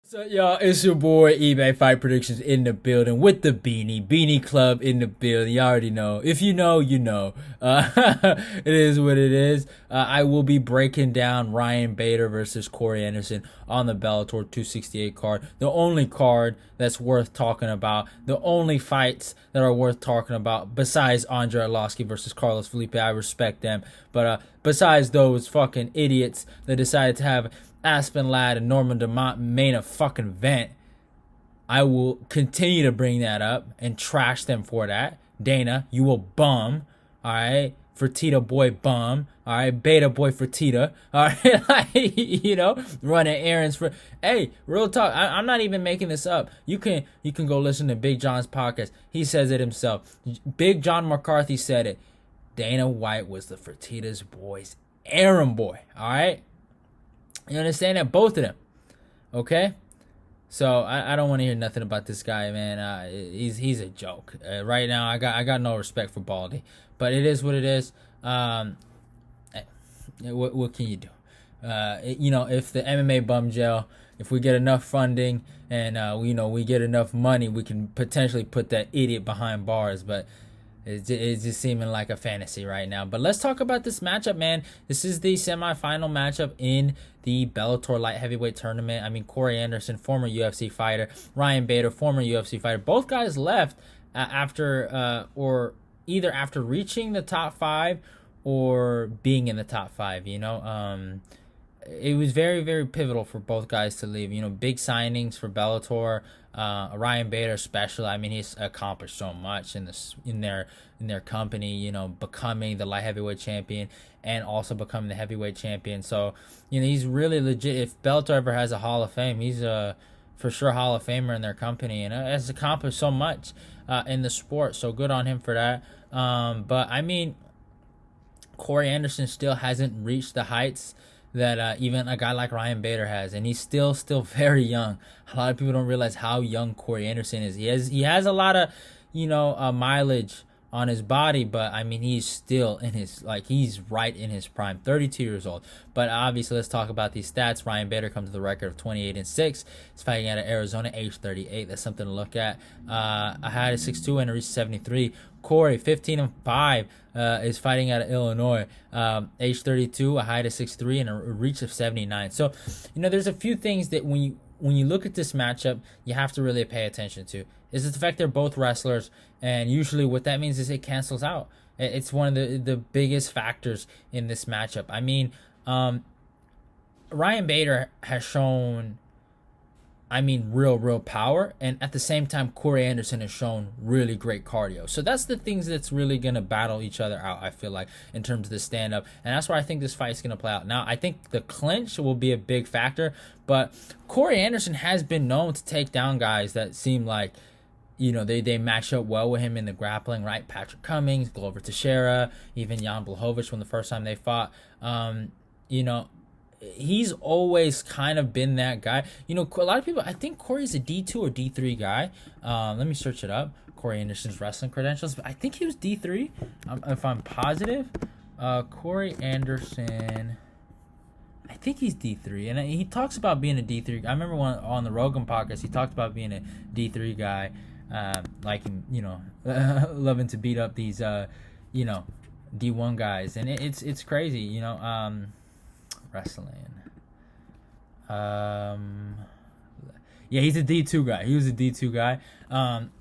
So y'all, it's your boy eBay Fight Predictions in the building with the Beanie Club in the building. You already know. If you know, you know. It is what it is. I will be breaking down Ryan Bader versus Corey Anderson on the Bellator 268 card. The only card that's worth talking about. The only fights that are worth talking about besides Andre Arlovski versus Carlos Felipe. I respect them, but besides those fucking idiots that decided to have Aspen Ladd and Norman Dumont main a fucking vent, I will continue to bring that up and trash them for that. Dana, you will bum. All right. Fertitta boy bum. All right. Beta boy Fertitta. All right. Like, running errands for. Hey, real talk. I'm not even making this up. You can go listen to Big John's podcast. He says it himself. Big John McCarthy said it. Dana White was the Fertitta's boy's errand boy. All right. You understand that? Both of them. Okay? So I don't want to hear nothing about this guy, man. He's a joke. Right now, I got no respect for Baldy. But it is what it is. What can you do? If the MMA bum jail, if we get enough funding and we get enough money, we can potentially put that idiot behind bars. But it's just seeming like a fantasy right now. But let's talk about this matchup, man. This is the semifinal matchup in the Bellator light heavyweight tournament. I mean, Corey Anderson, former UFC fighter, Ryan Bader, former UFC fighter. Both guys left either after reaching the top five or being in the top five. It was very, very pivotal for both guys to leave. Big signings for Bellator. Ryan Bader especially. I mean, he's accomplished so much in their company. Becoming the light heavyweight champion and also becoming the heavyweight champion. So he's really legit. If Bellator ever has a Hall of Fame, he's for sure Hall of Famer in their company, and has accomplished so much in the sport. So good on him for that. But I mean, Corey Anderson still hasn't reached the heights that even a guy like Ryan Bader has, and he's still very young. A lot of people don't realize how young Corey Anderson is. He has a lot of mileage on his body, but I mean he's still in he's right in his prime, 32 years old. But obviously, let's talk about these stats. Ryan Bader comes to the record of 28-6. He's fighting out of Arizona, age 38. That's something to look at. I had a 6'2" and a reach 73. Corey, 15-5, is fighting out of Illinois, age 32, a height of 6'3", and a reach of 79. So, there's a few things that when you look at this matchup, you have to really pay attention to. Is the fact they're both wrestlers, and usually what that means is it cancels out. It's one of the biggest factors in this matchup. I mean, Ryan Bader has shown, real power, and at the same time, Corey Anderson has shown really great cardio. So that's the things that's really going to battle each other out, I feel like, in terms of the stand-up, and that's where I think this fight is going to play out. Now, I think the clinch will be a big factor, but Corey Anderson has been known to take down guys that seem like, they match up well with him in the grappling, right? Patrick Cummings, Glover Teixeira, even Jan Blachowicz when the first time they fought. He's always kind of been that guy. A lot of people, I think Corey's a D2 or D3 guy. Let me search it up. Corey Anderson's wrestling credentials. But I think he was D3, if I'm positive. Corey Anderson, I think he's D3. And he talks about being a D3. I remember on the Rogan podcast, he talked about being a D3 guy. Loving to beat up these, D1 guys. And it's crazy, wrestling. Yeah, he's a D2 guy. He was a D2 guy. And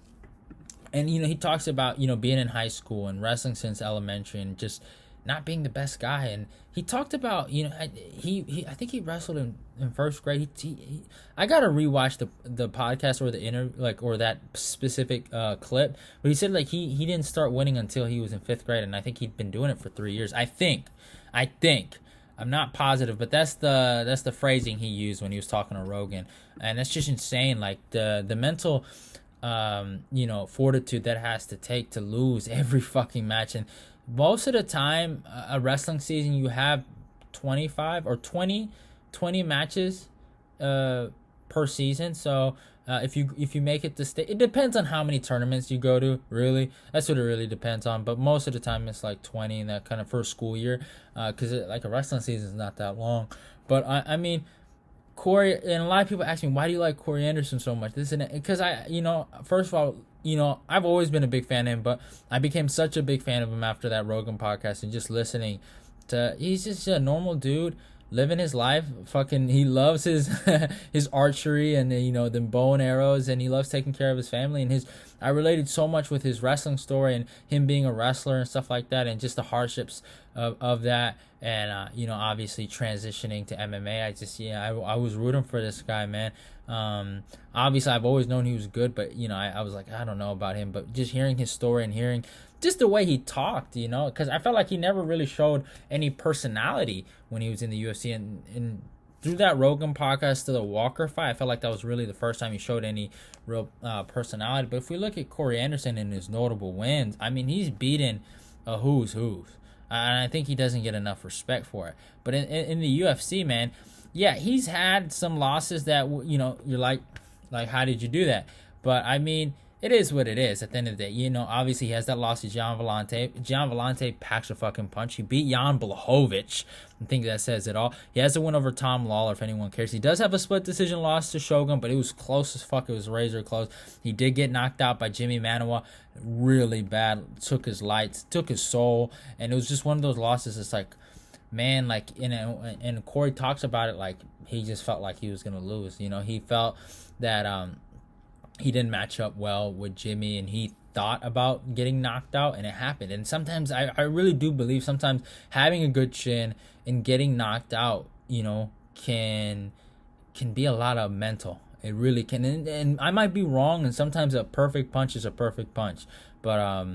he talks about being in high school and wrestling since elementary and just not being the best guy. And he talked about I think he wrestled in first grade. I gotta rewatch the podcast or the or that specific clip. But he said he didn't start winning until he was in fifth grade, and I think he'd been doing it for 3 years. I think. I'm not positive, but that's the phrasing he used when he was talking to Rogan, and that's just insane. Like the mental, fortitude that has to take to lose every fucking match. And most of the time, a wrestling season, you have 25 or 20 matches per season. So if you make it to state, it depends on how many tournaments you go to. Really, that's what it really depends on. But most of the time, it's like 20 in that kind of first school year, because like a wrestling season is not that long. But I mean, Corey, and a lot of people ask me, why do you like Corey Anderson so much? This and that. Because first of all, I've always been a big fan of him, but I became such a big fan of him after that Rogan podcast and just listening to, he's just a normal dude living his life. Fucking, he loves his his archery and the bow and arrows, and he loves taking care of his family. And I related so much with his wrestling story and him being a wrestler and stuff like that, and just the hardships of that, and obviously transitioning to MMA. I was rooting for this guy, man. Obviously I've always known he was good, but I was like, I don't know about him, but just hearing his story and hearing just the way he talked, because I felt like he never really showed any personality when he was in the UFC, and through that Rogan podcast to the Walker fight, I felt like that was really the first time he showed any real personality. But if we look at Corey Anderson and his notable wins, I mean, he's beaten a who's. And I think he doesn't get enough respect for it. But in the UFC, man, yeah, he's had some losses that, you're like, how did you do that? But, I mean, it is what it is at the end of the day. Obviously he has that loss to Gian Vellante. Gian Vellante packs a fucking punch. He beat Jan Blachowicz. I think that says it all. He has a win over Tom Lawler, if anyone cares. He does have a split decision loss to Shogun, but it was close as fuck. It was razor close. He did get knocked out by Jimmy Manuwa really bad. Took his lights, took his soul. And it was just one of those losses. It's like, man, like, and Corey talks about it like he just felt like he was going to lose. He felt that he didn't match up well with Jimmy, and he thought about getting knocked out, and it happened. And sometimes I really do believe sometimes having a good chin and getting knocked out, can be a lot of mental. It really can. And I might be wrong, and sometimes a perfect punch is a perfect punch. But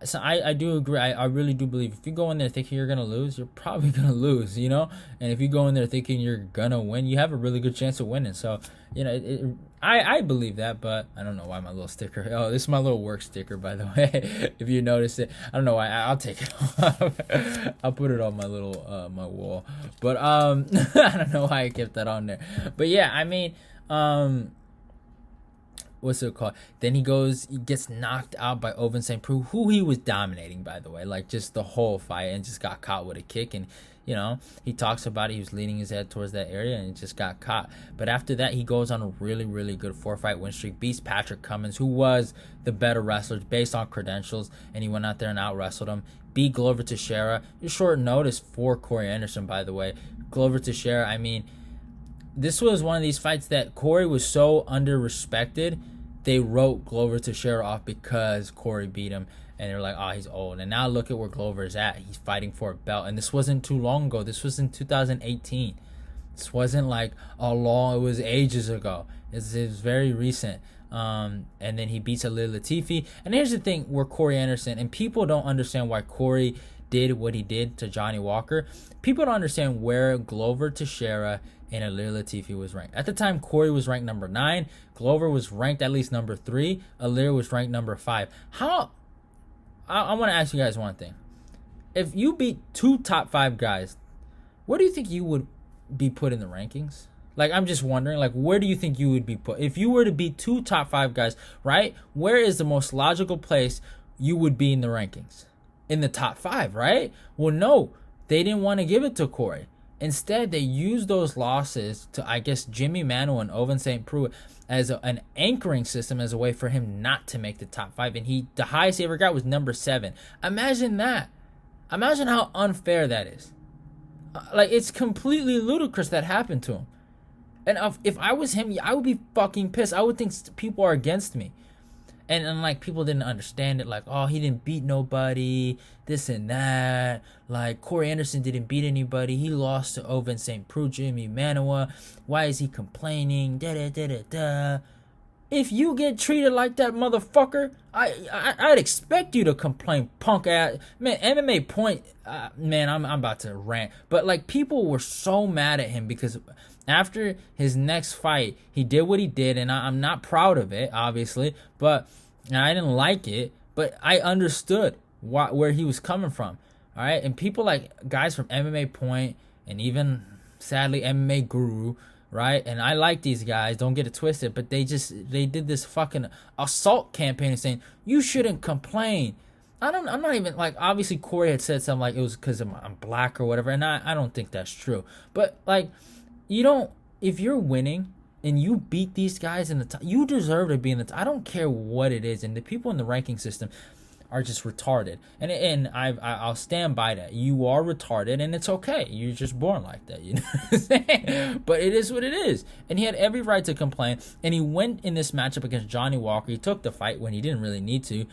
so I do agree. I really do believe if you go in there thinking you're going to lose, you're probably going to lose, And if you go in there thinking you're going to win, you have a really good chance of winning. So, I believe that, but I don't know why my little sticker. Oh, this is my little work sticker, by the way. If you notice it, I don't know why. I'll take it off. I'll put it on my little, my wall. But, I don't know why I kept that on there. But yeah, I mean, what's it called? Then he gets knocked out by Ovince St. Preux, who he was dominating, by the way, like just the whole fight, and just got caught with a kick. And he talks about it. He was leaning his head towards that area and just got caught. But after that, he goes on a really, really good 4-fight win streak. Beats Patrick Cummins, who was the better wrestler based on credentials, and he went out there and out wrestled him. Beat Glover Teixeira. Short notice for Corey Anderson, by the way. Glover Teixeira, I mean, this was one of these fights that Corey was so under-respected, they wrote Glover Teixeira off because Corey beat him. And they're like, oh, he's old. And now look at where Glover is at. He's fighting for a belt. And this wasn't too long ago. This was in 2018. This wasn't like it was ages ago. It was very recent. And then he beats Ilir Latifi. And here's the thing where Corey Anderson, and people don't understand why Corey did what he did to Johnny Walker. People don't understand where Glover Teixeira and Ilir Latifi was ranked. At the time, Corey was ranked number 9. Glover was ranked at least number 3. Ilir was ranked number 5. I want to ask you guys one thing. If you beat 2 top 5 guys, where do you think you would be put in the rankings? Like, I'm just wondering, like, where do you think you would be put? If you were to beat 2 top 5 guys, right? Where is the most logical place you would be in the rankings? In the top 5, right? Well, no. They didn't want to give it to Corey. Instead, they used those losses to, I guess, Jimmy Manuwa and Ovince St. Preux as an anchoring system, as a way for him not to make the top 5. And the highest he ever got was number 7. Imagine that. Imagine how unfair that is. Like, it's completely ludicrous that happened to him. And if I was him, I would be fucking pissed. I would think people are against me. And like, people didn't understand it. Like, oh, he didn't beat nobody, this and that. Like, Corey Anderson didn't beat anybody. He lost to Ovince St. Preux, Jimmy Manuwa. Why is he complaining? Da-da-da-da-da. If you get treated like that, motherfucker, I'd expect you to complain, punk ass. Man, MMA Point, man, I'm about to rant. But, like, people were so mad at him because after his next fight, he did what he did, and I'm not proud of it, obviously, but I didn't like it, but I understood where he was coming from, all right? And people like guys from MMA Point and even, sadly, MMA Guru, right? And I like these guys, don't get it twisted, but they did this fucking assault campaign saying, you shouldn't complain. I'm not even, like, obviously Corey had said something like it was because I'm black or whatever, and I don't think that's true. But, like, you don't if you're winning and you beat these guys in the top, you deserve to be in the top. I don't care what it is. And the people in the ranking system are just retarded. And I'll stand by that. You are retarded, and it's okay. You're just born like that, you know what I'm saying? But it is what it is. And he had every right to complain. And he went in this matchup against Johnny Walker. He took the fight when he didn't really need to.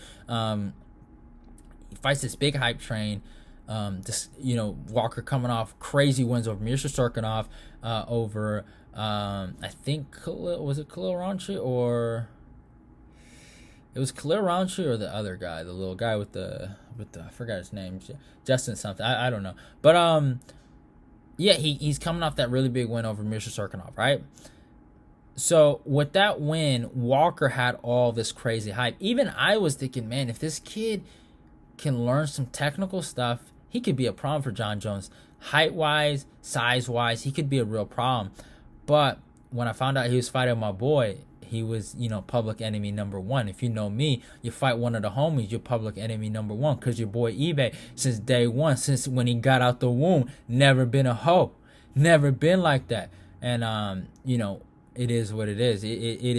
He fights this big hype train. Walker coming off crazy wins over Mirsha Serkinov, over I think was it Khalil Rountree, or it was Khalil Rountree, or the other guy, the little guy with the I forgot his name, Justin something, I don't know, but yeah, he's coming off that really big win over Mirsha Serkinov, right? So with that win, Walker had all this crazy hype. Even I was thinking, man, if this kid can learn some technical stuff, he could be a problem for Jon Jones. Height-wise, size-wise, he could be a real problem. But when I found out he was fighting my boy, he was, public enemy number one. If you know me, you fight one of the homies, you're public enemy number one. Because your boy eBay, since day one, since when he got out the womb, never been a hoe. Never been like that. And, it is what it is. It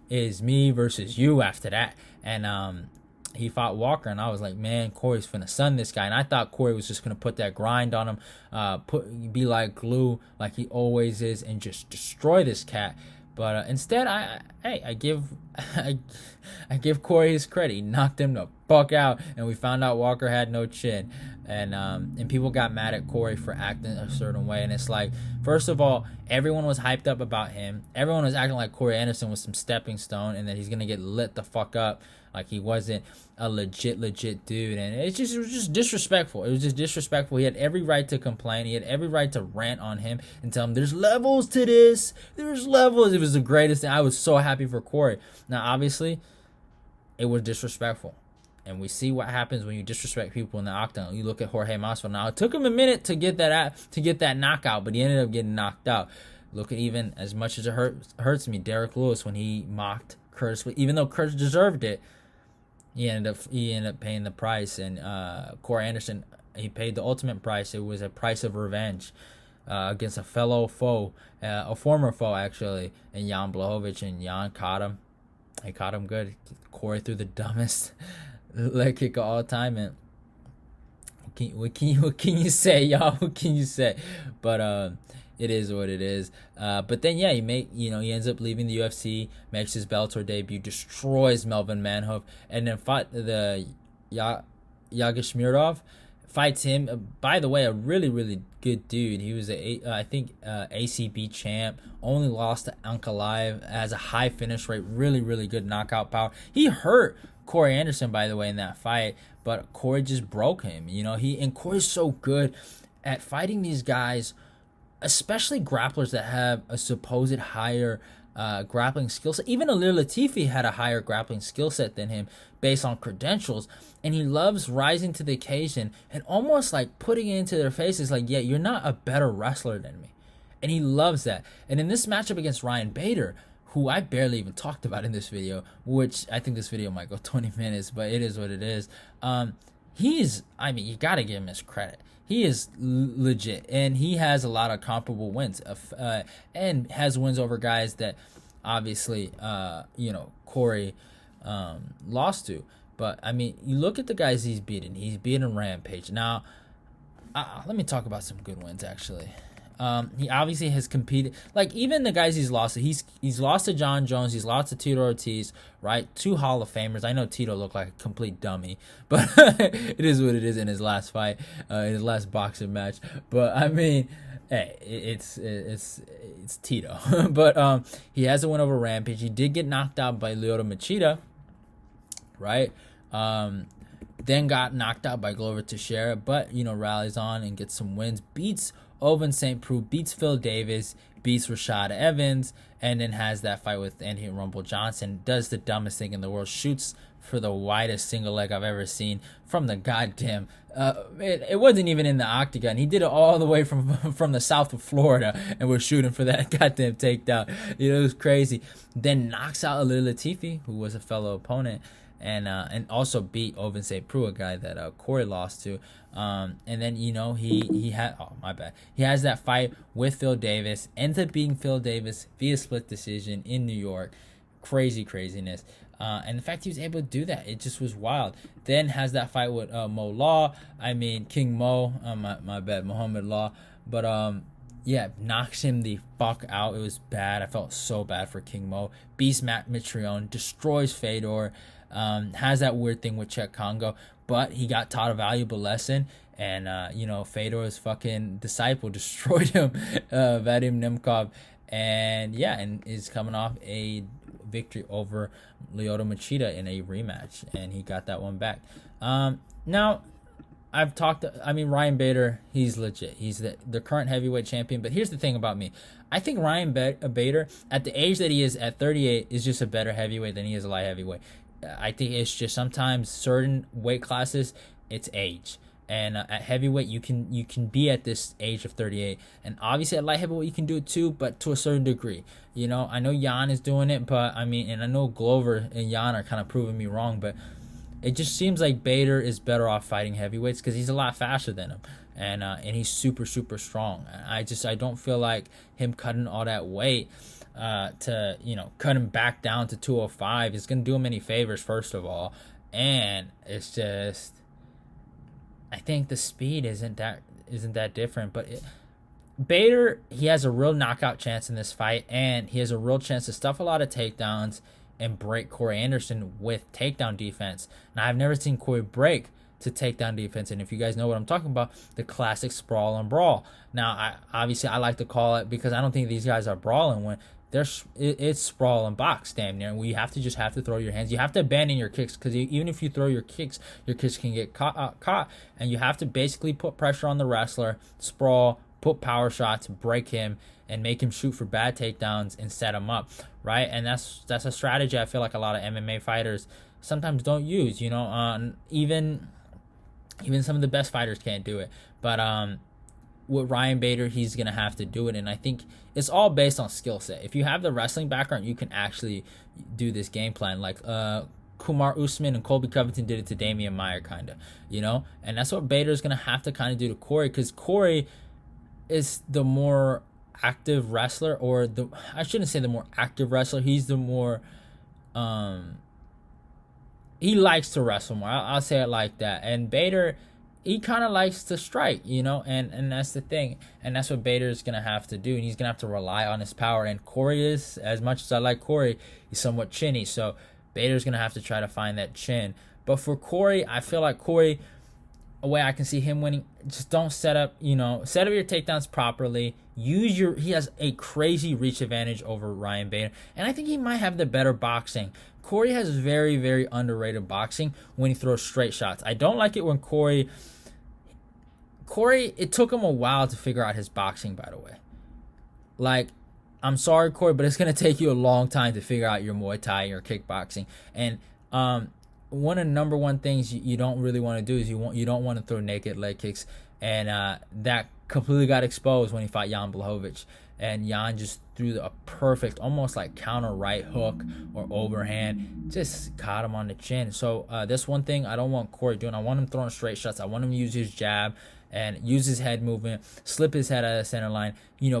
is me versus you after that. And, he fought Walker, and I was like, man, Corey's finna sun this guy. And I thought Corey was just gonna put that grind on him, be like glue, like he always is, and just destroy this cat. But instead, I give Corey his credit. He knocked him the fuck out, and we found out Walker had no chin. And people got mad at Corey for acting a certain way. And it's like, first of all, everyone was hyped up about him. Everyone was acting like Corey Anderson was some stepping stone and that he's gonna get lit the fuck up. Like he wasn't a legit dude. And it was just disrespectful. It was just disrespectful. He had every right to complain. He had every right to rant on him and tell him there's levels to this. There's levels. It was the greatest thing. I was so happy for Corey. Now, obviously, it was disrespectful. And we see what happens when you disrespect people in the octagon. You look at Jorge Masvidal. Now, it took him a minute to get that knockout, but he ended up getting knocked out. Look at, even as much as it hurts me, Derek Lewis, when he mocked Curtis, even though Curtis deserved it, he ended up paying the price. And Corey Anderson, he paid the ultimate price. It was a price of revenge against a fellow foe, a former foe actually, and Jan Blachowicz. And Jan caught him. He caught him good. Corey threw the dumbest leg kick of all time. And what can you say, y'all? What can you say? But it is what it is. But then yeah, he ends up leaving the UFC, makes his Bellator debut, destroys Melvin Manhoef, and then fought the Yagasmirov. Fights him. By the way, a really good dude. He was ACB champ. Only lost to Ankalaev. Has a high finish rate. Really good knockout power. He hurt Corey Anderson, by the way, in that fight, but Corey just broke him. And Corey's so good at fighting these guys, especially grapplers that have a supposed higher grappling skill set. Even Ilir Latifi had a higher grappling skill set than him based on credentials, and he loves rising to the occasion and almost like putting it into their faces like, yeah, you're not a better wrestler than me. And he loves that. And in this matchup against Ryan Bader, who I barely even talked about in this video, which I think this video might go 20 minutes, but it is what it is. You gotta give him his credit. He is legit, and he has a lot of comparable wins, and has wins over guys that obviously, Corey lost to. But, you look at the guys he's beaten. He's beaten Rampage. Now, let me talk about some good wins, actually. He obviously has competed, like even the guys he's lost to. He's lost to Jon Jones. He's lost to Tito Ortiz, right? 2 Hall of Famers. I know Tito looked like a complete dummy, but it is what it is in his last fight, in his last boxing match. But hey, it's Tito. But he has a win over Rampage. He did get knocked out by Lyoto Machida, right? Then got knocked out by Glover Teixeira, but rallies on and gets some wins. Beats Ovince St. Preux, beats Phil Davis, beats Rashad Evans, and then has that fight with Anthony Rumble Johnson. Does the dumbest thing in the world, shoots for the widest single leg I've ever seen from the goddamn. It wasn't even in the octagon. He did it all the way from the south of Florida and was shooting for that goddamn takedown. It was crazy. Then knocks out Ilir Latifi, who was a fellow opponent. and also beat Ovin St. Preux, a guy that Corey lost to. And then he had, oh my bad, he has that fight with Phil Davis, ends up beating Phil Davis via split decision in New York. Craziness. And the fact he was able to do that, it just was wild. Then has that fight with Mo Law. I mean King Mo. My bad, Muhammad Law. But yeah, knocks him the fuck out. It was bad. I felt so bad for King Mo. Beats Matt Mitrione, destroys Fedor. Has that weird thing with Czech Congo, but he got taught a valuable lesson. And Fedor's fucking disciple destroyed him, Vadim Nemkov, and yeah, and is coming off a victory over Lyoto Machida in a rematch, and he got that one back. Now, Ryan Bader, he's legit. He's the current heavyweight champion. But here's the thing about me. I think Ryan Bader, at the age that he is at 38, is just a better heavyweight than he is a light heavyweight. I think it's just sometimes certain weight classes, it's age. And at heavyweight, you can be at this age of 38, and obviously at light heavyweight you can do it too, but to a certain degree. I know Jan is doing it, but and I know Glover and Jan are kind of proving me wrong, but it just seems like Bader is better off fighting heavyweights because he's a lot faster than him, and he's super strong. I don't feel like him cutting all that weight to cut him back down to 205 is gonna do him any favors, first of all, and it's just. I think the speed isn't that different, but Bader, he has a real knockout chance in this fight, and he has a real chance to stuff a lot of takedowns and break Corey Anderson with takedown defense. Now, I've never seen Corey break to takedown defense, and if you guys know what I'm talking about, the classic sprawl and brawl. Now, I like to call it, because I don't think these guys are brawling when it's sprawl and box, damn near. We have to throw your hands. You have to abandon your kicks, because even if you throw your kicks can get caught, and you have to basically put pressure on the wrestler, sprawl, put power shots, break him, and make him shoot for bad takedowns and set him up, right? And that's a strategy I feel like a lot of MMA fighters sometimes don't use. Even some of the best fighters can't do it, but with Ryan Bader, he's going to have to do it. And I think it's all based on skill set. If you have the wrestling background, you can actually do this game plan. Like Kumar Usman and Colby Covington did it to Damian Maia, kind of, And that's what Bader's going to have to kind of do to Corey, because Corey is the more active wrestler, I shouldn't say the more active wrestler. He's the more, he likes to wrestle more. I'll say it like that. And Bader, he kind of likes to strike, and that's the thing. And that's what Bader is going to have to do. And he's going to have to rely on his power. And Corey is, as much as I like Corey, he's somewhat chinny. So Bader's going to have to try to find that chin. But for Corey, I feel like Corey, a way I can see him winning, just don't set up your takedowns properly. He has a crazy reach advantage over Ryan Bader. And I think he might have the better boxing. Corey has very, very underrated boxing when he throws straight shots. I don't like it when Corey, it took him a while to figure out his boxing, by the way. Like, I'm sorry, Corey, but it's going to take you a long time to figure out your Muay Thai or kickboxing. And one of the number one things you don't really want to do is you don't want to throw naked leg kicks. And that completely got exposed when he fought Jan Blachowicz. And Jan just threw a perfect, almost like counter right hook or overhand, just caught him on the chin. So that's one thing I don't want Corey doing. I want him throwing straight shots. I want him to use his jab and use his head movement, slip his head out of the center line,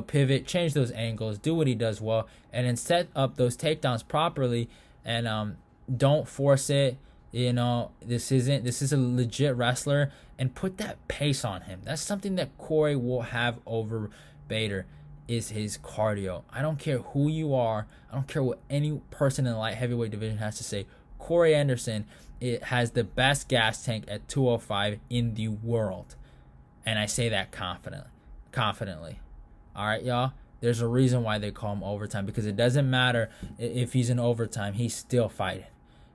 pivot, change those angles, do what he does well, and then set up those takedowns properly, and don't force it. This is a legit wrestler, and put that pace on him. That's something that Corey will have over Bader, is his cardio. I don't care who you are. I don't care what any person in the light heavyweight division has to say. Corey Anderson, it has the best gas tank at 205 in the world. And I say that confidently. All right, y'all? There's a reason why they call him overtime, because it doesn't matter if he's in overtime. He's still fighting.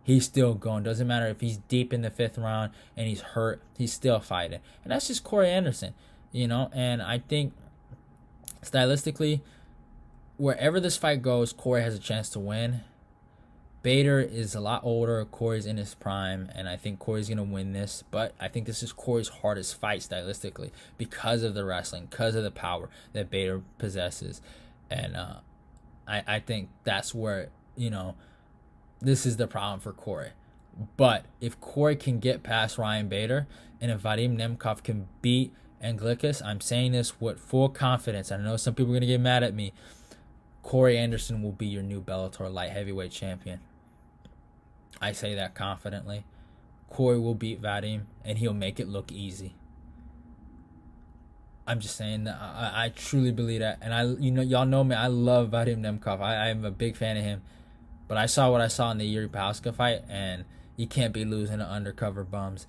He's still going. Doesn't matter if he's deep in the 5th round and he's hurt. He's still fighting. And that's just Corey Anderson, And I think stylistically, wherever this fight goes, Corey has a chance to win. Bader is a lot older. Corey's in his prime, and I think Corey's going to win this. But I think this is Corey's hardest fight stylistically because of the wrestling, because of the power that Bader possesses. And I think that's where, this is the problem for Corey. But if Corey can get past Ryan Bader, and if Vadim Nemkov can beat Anglickas, I'm saying this with full confidence. I know some people are going to get mad at me. Corey Anderson will be your new Bellator light heavyweight champion. I say that confidently. Corey will beat Vadim, and he'll make it look easy. I'm just saying that I truly believe that. And y'all know me. I love Vadim Nemkov. I'm a big fan of him. But I saw what I saw in the Yuri Pauska fight, and you can't be losing to undercover bums.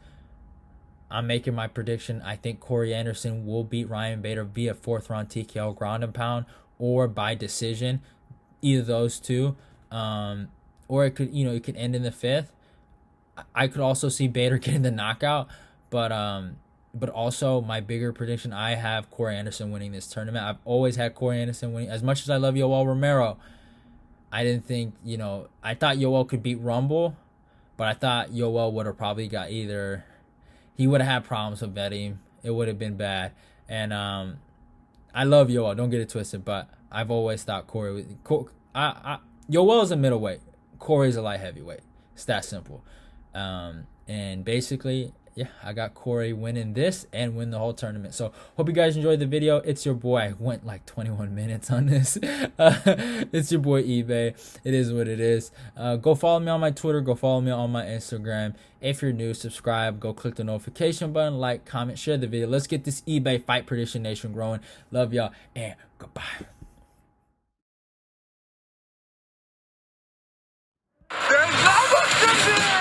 I'm making my prediction. I think Corey Anderson will beat Ryan Bader via 4th round TKO ground and pound or by decision. Either those two. Or it could end in the 5th. I could also see Bader getting the knockout, but also my bigger prediction, I have Corey Anderson winning this tournament. I've always had Corey Anderson winning. As much as I love Yoel Romero, I didn't think, I thought Yoel could beat Rumble, but I thought Yoel would have probably got he would have had problems with Vadim. It would have been bad. And I love Yoel, don't get it twisted, but I've always thought Yoel is a middleweight. Corey's a light heavyweight. It's that simple. And basically, yeah, I got Corey winning this and win the whole tournament. So hope you guys enjoyed the video. It's your boy. I went like 21 minutes on this. It's your boy eBay. It is what it is. Go follow me on my Twitter. Go follow me on my Instagram. If you're new, subscribe. Go click the notification button. Like, comment, share the video. Let's get this eBay Fight Prediction Nation growing. Love y'all and goodbye. There's